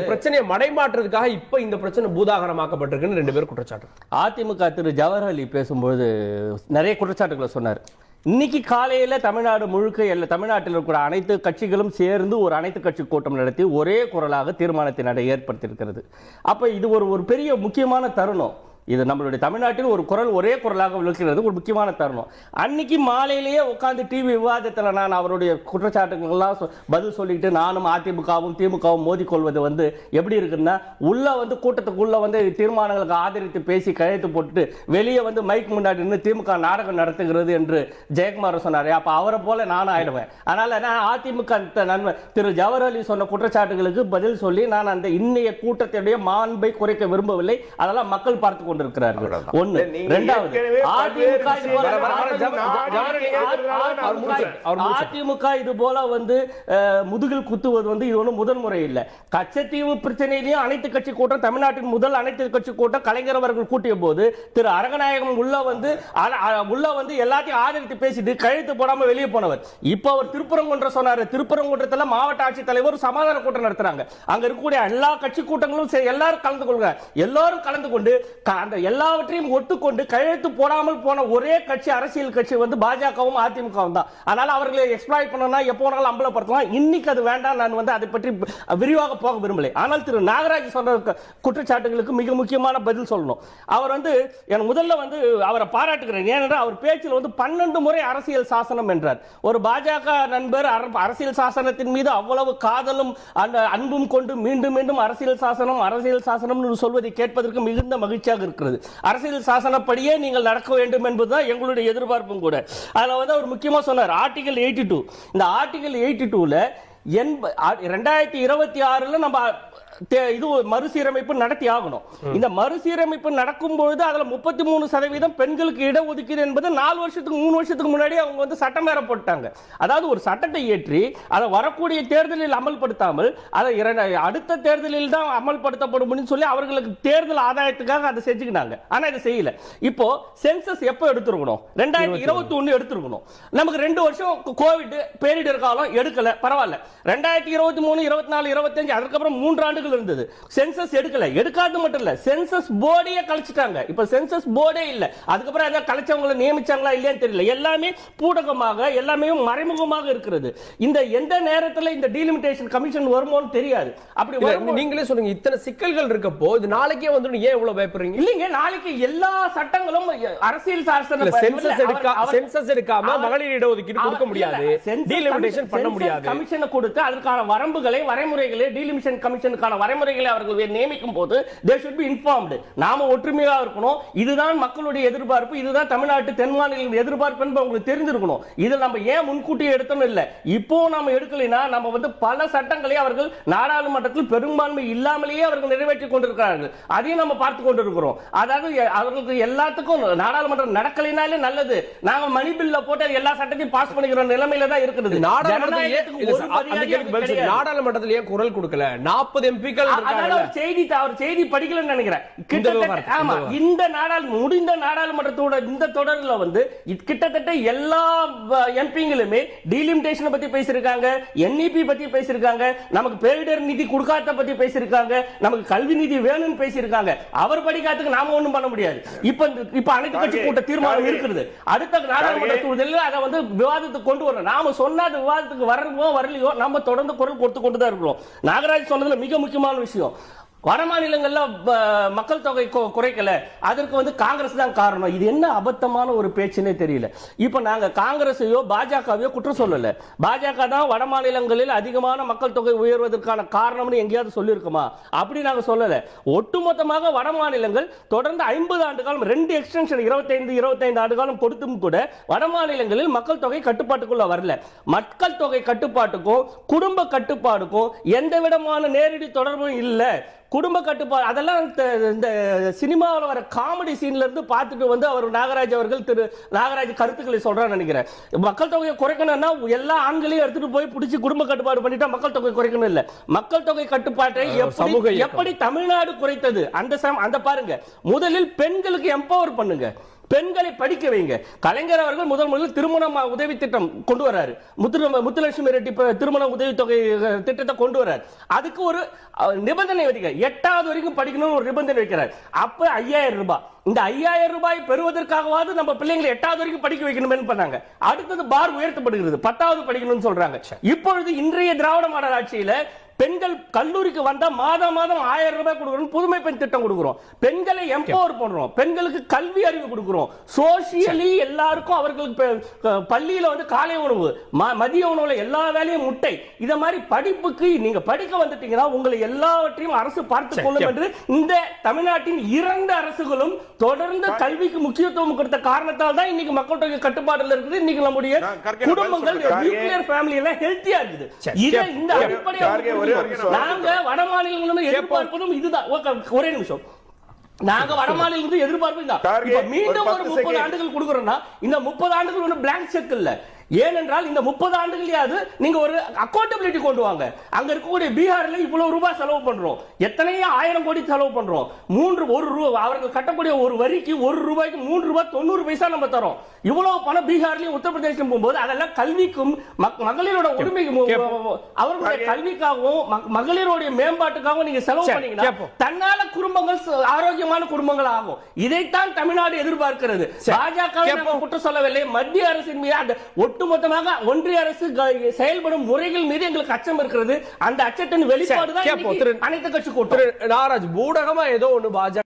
பிரச்சனையை மடைமாற்றுறதுக்காக இப்ப இந்த பிரச்சனை பூதாகரமாக்கப்பட்டிருக்குன்னு 2 பேர் குற்றச்சாட்டு. அதிமுக திரு ஜவஹர் அலி பேசும்போது நிறைய குற்றச்சாட்டுகளை சொன்னார். இன்னைக்கு காலையில தமிழ்நாடு முழுக்க தமிழ்நாட்டில் இருக்கிற அனைத்து கட்சிகளும் சேர்ந்து ஒரு அனைத்து கட்சி கூட்டம் நடத்தி ஒரே குரலாக தீர்மானத்தை ஏற்படுத்தியிருக்கிறது. அப்ப இது ஒரு பெரிய முக்கியமான தருணம். இது நம்மளுடைய தமிழ்நாட்டில் ஒரு குரல் ஒரே குரலாக விளக்குகிறது ஒரு முக்கியமான தருணம். அன்னைக்கு மாலையிலேயே உட்கார்ந்து டிவி விவாதத்தில் நான் அவருடைய குற்றச்சாட்டுகள்லாம் பதில் சொல்லிட்டு நானும் அதிமுகவும் திமுகவும் மோதிக்கொள்வது எப்படி இருக்குன்னா, உள்ள கூட்டத்துக்குள்ள தீர்மானங்களுக்கு ஆதரித்து பேசி கையெழுத்து போட்டுட்டு வெளியே மைக் முன்னாடி நின்று திமுக நாடகம் நடத்துகிறது என்று ஜெயக்குமார் சொன்னாரு. அப்ப அவரை போல நானும் ஆயிடுவேன். அதனால நான் அதிமுக நண்பர் திரு ஜவஹர் அலி சொன்ன குற்றச்சாட்டுகளுக்கு பதில் சொல்லி நான் அந்த இன்னைய கூட்டத்துடைய மாண்பை குறைக்க விரும்பவில்லை. அதெல்லாம் மக்கள் பார்த்து கொண்டிருக்கிறார்கள். ஒன்று. இரண்டாவது, அதிமுக இது போல முதுகில் குத்துவது இது ஒன்றும் முதல் முறை இல்லை. கச்சத்தீவு பிரச்சனையிலையும் அனைத்து கட்சி கூட்டம், தமிழ்நாட்டின் முதல் அனைத்து கட்சி கூட்டம் கலைஞர் அவர்கள் கூட்டிய போது திரு அரங்கநாயகம் உள்ள எல்லாத்தையும் ஆதரித்து பேசிட்டு கழுத்து போடாம வெளியே போனவர். இப்ப அவர் திருப்பரங்குன்ற சொன்னாரு. திருப்பரங்குன்றத்தில் மாவட்ட ஆட்சித்தலைவர் சமாதான கூட்டம் நடத்துறாங்க. அங்க இருக்கக்கூடிய எல்லா கட்சி கூட்டங்களும் எல்லாரும் கலந்து கொள்கிறாங்க. எல்லாரும் கலந்து கொண்டு அந்த எல்லாவற்றையும் ஒட்டுக்கொண்டு கையெழுத்து போடாமல் போன ஒரே கட்சி அரசியல் கட்சி பாஜகவும் அதிமுகவும் தான். அதனால அவர்களை எக்ஸ்ப்ளாய்ட் பண்ணனா எப்போ வேணாலும் அம்பலப்படுத்தலாம். இன்னைக்கு அது வேண்டாம். நான் அதை பற்றி விரிவாக போக விரும்பலை. ஆனால் திரு நாகராஜ் சொன்ன குற்றச்சாட்டுகளுக்கு மிக முக்கியமான பதில் சொல்லணும். அவர் முதல்ல அவரை பாராட்டுகிறேன். ஏனென்றால் அவர் பேச்சில் 12 முறை அரசியல் சாசனம் என்றார். ஒரு பாஜக நண்பர் அரசியல் சாசனத்தின் மீது அவ்வளவு காதலும் அந்த அன்பும் கொண்டு மீண்டும் மீண்டும் அரசியல் சாசனம் சொல்வதை கேட்பதற்கு மிகுந்த மகிழ்ச்சியாக இருக்கிறது. அரசியல் சாசனப்படியே நீங்கள் நடக்க வேண்டும் என்பதுதான் எங்களுடைய எதிர்பார்ப்பும் கூட. அதுல அவர் முக்கியமா சொன்னார் ஆர்டிகல் 82. இந்த ஆர்டிகல் 82ல 2026 நம்ம இது மறுசீரமைப்பு நடத்தி ஆகணும். இந்த மறுசீரமைப்பு நடக்கும் பொழுது அதுல 33% பெண்களுக்கு இடஒதுக்கீடு என்பது 4 வருஷத்துக்கு 3 வருஷத்துக்கு முன்னாடி அவங்க சட்டம் வேற போட்டாங்க. அதாவது ஒரு சட்டத்தை ஏற்றி அதை வரக்கூடிய தேர்தலில் அமல்படுத்தாமல் அதை அடுத்த தேர்தலில் தான் அமல்படுத்தப்படும் சொல்லி அவர்களுக்கு தேர்தல் ஆதாயத்துக்காக அதை செஞ்சுக்கினாங்க. ஆனா இதை செய்யல. இப்போ சென்சஸ் எப்போ எடுத்துருக்கணும்? 2021 எடுத்துருக்கணும். நமக்கு 2 வருஷம் கோவிட் பேரிடர் காலம் எடுக்கல, பரவாயில்ல. 2023, 24, 25 அதுக்கப்புறம் 3 ஆண்டுகள் இருந்தது. சென்சஸ் எடுக்காது மட்டும் இல்ல, சென்சஸ் போர்டையே கலைச்சிட்டாங்க. இப்ப சென்சஸ் போர்டே இல்ல. அதுக்கப்புறம் ஏதாவது கலைச்சவங்களை நியமிச்சாங்களா இல்லையான்னு தெரியல. எல்லாமே பூடகமாக எல்லாமே மறைமுகமாக இருக்கிறது. இந்த எந்த நேரத்தில் இந்த டீலிமிட்டேஷன் கமிஷன் வருமோன்னு தெரியாது. அப்படி நீங்களே சொல்லுங்க, இத்தனை சிக்கல்கள் இருக்கப்போ இது நாளைக்கே வந்து ஏன் இவ்வளவு பயப்படுறீங்க? இல்லைங்க, நாளைக்கு எல்லா சட்டங்களும் அரசியல் சாசன சென்சஸ் எடுக்காம மகளிர் இடஒதுக்கீடு கொடுக்க முடியாது, டீலிமிட்டேஷன் பண்ண முடியாது. கமிஷனை கொடுத்து அதற்கான வரம்புகளை வரைமுறைகளை டீலிமிட்டேஷன் கமிஷனுக்கான வரைமுறைகளை அவர்கள் நியமிக்கும் போது they should be informed. நாம ஒற்றுமையாக இருக்கணும். இதுதான் மக்களுடைய எதிர்பார்ப்பு, இதுதான் தமிழ்நாட்டு தென் மாநிலங்களின் எதிர்பார்ப்பு என்று உங்களுக்கு தெரிஞ்சிருக்கணும். இதில் நம்ம ஏன் முன்கூட்டியே எடுத்தோம் இல்ல, இப்போ நாம எடுக்கலைன்னா நம்ம பல சட்டங்களை அவர்கள் நாடாளுமன்றத்தில் பெரும்பான்மை இல்லாமலேயே அவர்கள் நிறைவேற்றிக் கொண்டிருக்கிறார்கள். அதையும் நம்ம பார்த்து கொண்டிருக்கிறோம். அதாவது அவர்களுக்கு எல்லாத்துக்கும் நாடாளுமன்றம் நடக்கலைனாலே நல்லது, நாங்க மணி பில்ல போட்டு எல்லா சட்டத்தையும் பாஸ் பண்ணிக்கிற நிலைமையில தான் இருக்கிறது. நாடாளுமன்றத்தில் ஏன் குரல் கொடுக்கல? 40 எம்பிக்கள் செய்தி படிக்கலன்னு நினைக்கிறேன். இந்த முடிந்த நாடாளுமன்றத்தோட இந்த தொடர்ல கிட்டத்தட்ட எல்லா எம்பிங்களுமே டீலிமிட்டேஷன் பத்தி பேசியிருக்காங்க, என்இபி பத்தி பேசியிருக்காங்க, நமக்கு பேரிடர் நிதி கொடுக்காத பத்தி பேசியிருக்காங்க, நமக்கு கல்வி நிதி வேணும்னு பேசியிருக்காங்க. அவர் படிக்காததுக்கு நாம ஒண்ணும் பண்ண முடியாது. இப்ப அனைத்து கட்சி கூட்ட தீர்மானம் இருக்குது. அடுத்த நாடாளுமன்ற தேர்தலில் அதை விவாதத்துக்கு கொண்டு வரணும். நாம சொன்ன விவாதத்துக்கு வரவோ வரலையோ நம்ம தொடர்ந்து குரல் கொடுத்து கொண்டுதான் இருக்கிறோம். நாகராஜ் சொன்னதுல மிக முக்கியமான விஷயம், வட மாநிலங்கள்ல மக்கள் தொகை குறைக்கல, அதற்கு காங்கிரஸ் தான் காரணம். இது என்ன அபத்தமான ஒரு பேச்சுன்னே தெரியல. இப்ப நாங்க காங்கிரஸையோ பாஜகவையோ குற்றம் சொல்லல. பாஜக தான் வட மாநிலங்களில் அதிகமான மக்கள் தொகை உயர்வதற்கான காரணம்னு எங்கேயாவது சொல்லியிருக்குமா? அப்படி நாங்க சொல்லல. ஒட்டுமொத்தமாக வட மாநிலங்கள் தொடர்ந்து 50 ஆண்டு காலம் 2 எக்ஸ்டென்ஷன் 25 ஆண்டு காலம் கொடுத்தும் கூட வட மாநிலங்களில் மக்கள் தொகை கட்டுப்பாட்டுக்குள்ள வரல. மக்கள் தொகை கட்டுப்பாட்டுக்கும் குடும்ப கட்டுப்பாடுக்கும் எந்த விதமான நேரடி தொடர்பும் இல்லை. குடும்ப கட்டுப்பாடு அதெல்லாம் இந்த சினிமாவில் வர காமெடி சீன்ல இருந்து பார்த்துட்டு அவர் நாகராஜ் அவர்கள் திரு நாகராஜ் கருத்துக்களை சொல்றான்னு நினைக்கிறேன். மக்கள் தொகையை குறைக்கணும்னா எல்லா ஆண்களையும் எடுத்துட்டு போய் பிடிச்சி குடும்ப கட்டுப்பாடு பண்ணிட்டா மக்கள் தொகை குறைக்கணும் இல்ல. மக்கள் தொகை கட்டுப்பாட்டை எப்படி தமிழ்நாடு குறைத்தது அந்த பாருங்க. முதலில் பெண்களுக்கு எம்பவர் பண்ணுங்க. பெண்களை படிக்க வைங்க. கலைஞர் அவர்கள் முதல் திருமண உதவி திட்டம் கொண்டு வராரு. முத்துலட்சுமி ரெட்டி திருமண உதவி தொகை திட்டத்தை கொண்டு வராரு. அதுக்கு ஒரு நிபந்தனை வைக்க 8வது வரைக்கும் படிக்கணும்னு ஒரு நிபந்தனை வைக்கிறார். அப்ப 5000 ரூபாய். இந்த 5000 ரூபாய் பெறுவதற்காகவாவது நம்ம பிள்ளைங்களை 8வது வரைக்கும் படிக்க வைக்கணும்னு பண்ணாங்க. அடுத்தது பார் உயர்த்தப்படுகிறது, 10வது படிக்கணும்னு சொல்றாங்க. இப்பொழுது இன்றைய திராவிட மாடல் ஆட்சியில பெண்கள் கல்லூரிக்கு வந்தா மாதம் 1000 ரூபாய் கொடுக்கிறோம். புதுமை பெண் திட்டம் கொடுக்கிறோம். பெண்களை எம்பவர் பண்றோம். பெண்களுக்கு கல்வி அறிவு கொடுக்கிறோம். சோசியலி எல்லாருக்கும் அவர்களுக்கு பள்ளியில வந்து காலை உணவு, மதிய உணவுல எல்லா வேலையும் முட்டை. இத மாதிரி படிப்புக்கு நீங்க படிக்க வந்துட்டீங்கன்னா உங்களை எல்லாவற்றையும் அரசு பார்த்துக் கொள்ளும் என்று இந்த தமிழ்நாட்டின் 2 அரசுகளும் தொடர்ந்து கல்விக்கு முக்கியத்துவம் கொடுத்த காரணத்தால் தான் இன்னைக்கு மக்கள் தொகை கட்டுப்பாடுல இருக்குது. இன்னைக்கு நம்முடைய குடும்பங்கள் நியூக்ளியர் ஃபேமிலி எல்லாம் ஹெல்த்தியா இருக்குது. இத இந்த அடிப்படையில் நாங்க வட மாநிலங்களிலிருந்து எதிர்பார்ப்பதும் இதுதான். ஒரே நிமிஷம். நாங்க வட மாநிலங்களிலிருந்து எதிர்பார்ப்பது மீண்டும் ஒரு 30 ஆண்டுகள் கொடுக்கிறோம்னா இந்த 30 ஆண்டுகள் ஒன்று பிளாங்க் செக் இல்ல. ஏனென்றால் இந்த 30 ஆண்டுகளையாவது நீங்க ஒரு அக்கௌண்டபிலிட்டி கொண்டு வாங்க. அங்க இருக்கக்கூடிய பீகார்ல இவ்வளவு ரூபாய் செலவு பண்றோம், எத்தனையோ 1000 கோடி செலவு பண்றோம். அவர்கள் கட்டக்கூடிய ஒரு வரிக்கு 1 ரூபாய்க்கு 3 ரூபாய் 90 பைசா நம்ம தரோம். இவ்வளவு பணம் பீகார்லயும் உத்தரப்பிரதேசம் போகும்போது அதெல்லாம் கல்விக்கும் மகளிரோட உரிமைக்கும் அவர்களுடைய கல்விக்காகவும் மகளிரோடைய மேம்பாட்டுக்காகவும் நீங்க செலவு பண்ணீங்கன்னா தன்னால குடும்பங்கள் ஆரோக்கியமான குடும்பங்கள் ஆகும். இதைத்தான் தமிழ்நாடு எதிர்பார்க்கிறது. பாஜக குற்றம் சொல்லவில்லை. மத்திய அரசின் மீது ஒட்டுமொத்தமாக ஒன்றிய அரசு செயல்படும் முறைகள் மீது எங்களுக்கு அச்சம் இருக்கிறது. அந்த அச்சத்தின் வெளிப்பாடுதான் அனைத்து கட்சி கூட்டம். நாராஜ் ஊடகமா ஏதோ ஒண்ணு பாஜக